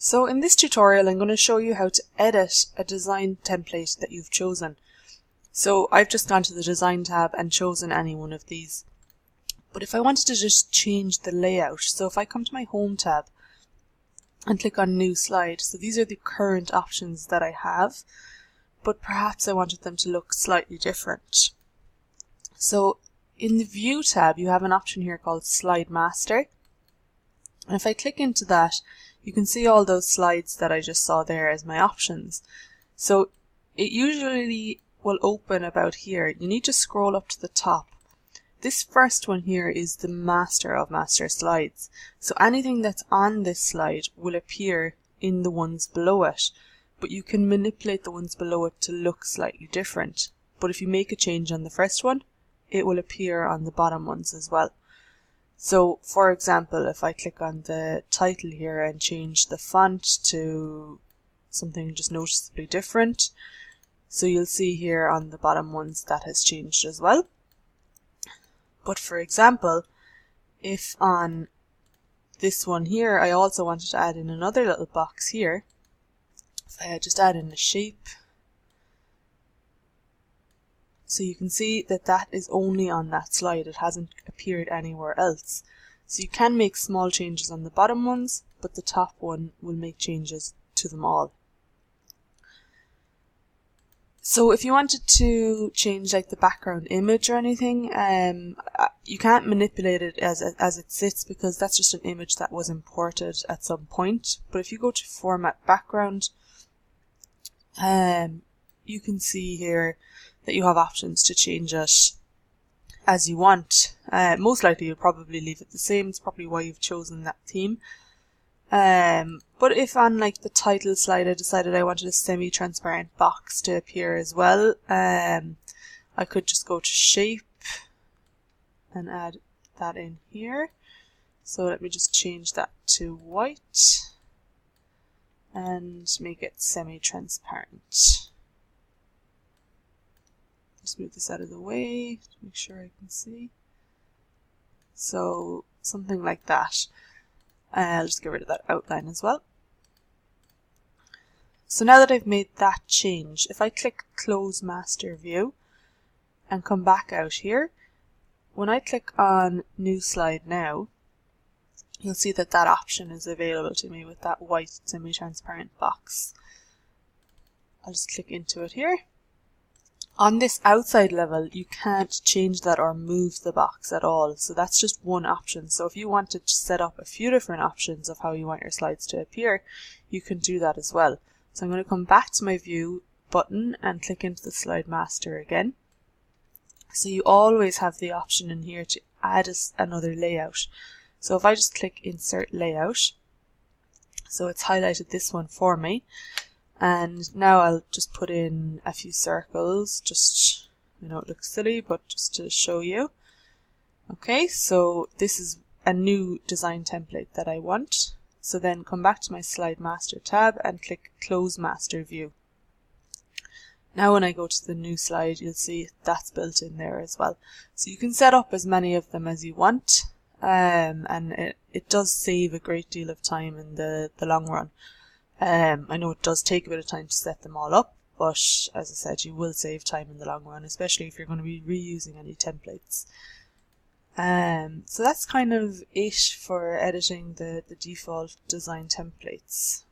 So in this tutorial I'm going to show you how to edit a design template that you've chosen. So I've just gone to the design tab and chosen any one of these. But if I wanted to just change the layout, so if I come to my home tab and click on new slide, so these are the current options that I have, but perhaps I wanted them to look slightly different. So in the view tab you have an option here called slide master, and if I click into that you can see all those slides that I just saw there as my options. So it usually will open about here. You need to scroll up to the top. This first one here is the master of master slides. So anything that's on this slide will appear in the ones below it, but you can manipulate the ones below it to look slightly different. But if you make a change on the first one, it will appear on the bottom ones as well. So for example, if I click on the title here and change the font to something just noticeably different, so you'll see here on the bottom ones that has changed as well. But for example, if on this one here I also wanted to add in another little box here, if I just add in a shape, so you can see that that is only on that slide, it hasn't appeared anywhere else. So you can make small changes on the bottom ones, but the top one will make changes to them all. So if you wanted to change like the background image or anything, you can't manipulate it as it sits because that's just an image that was imported at some point. But if you go to format background, you can see here that you have options to change it as you want. Most likely you'll probably leave it the same. It's probably why you've chosen that theme. But if on like the title slide I decided I wanted a semi-transparent box to appear as well, I could just go to shape and add that in here. So let me just change that to white and make it semi-transparent. Just move this out of the way to make sure I can see. So something like that. I'll just get rid of that outline as well. So now that I've made that change, if I click Close Master View and come back out here, when I click on New Slide now, you'll see that that option is available to me with that white semi-transparent box. I'll just click into it here. On this outside level, you can't change that or move the box at all, so that's just one option. So if you wanted to set up a few different options of how you want your slides to appear, you can do that as well. So I'm going to come back to my View button and click into the Slide Master again. So you always have the option in here to add another layout. So if I just click Insert Layout, so it's highlighted this one for me. And now I'll just put in a few circles, just, I know it looks silly, but just to show you. Okay, so this is a new design template that I want. So then come back to my Slide Master tab and click Close Master View. Now when I go to the new slide, you'll see that's built in there as well. So you can set up as many of them as you want, and it does save a great deal of time in the long run. I know it does take a bit of time to set them all up, but as I said, you will save time in the long run, especially if you're going to be reusing any templates. So that's kind of it for editing the default design templates.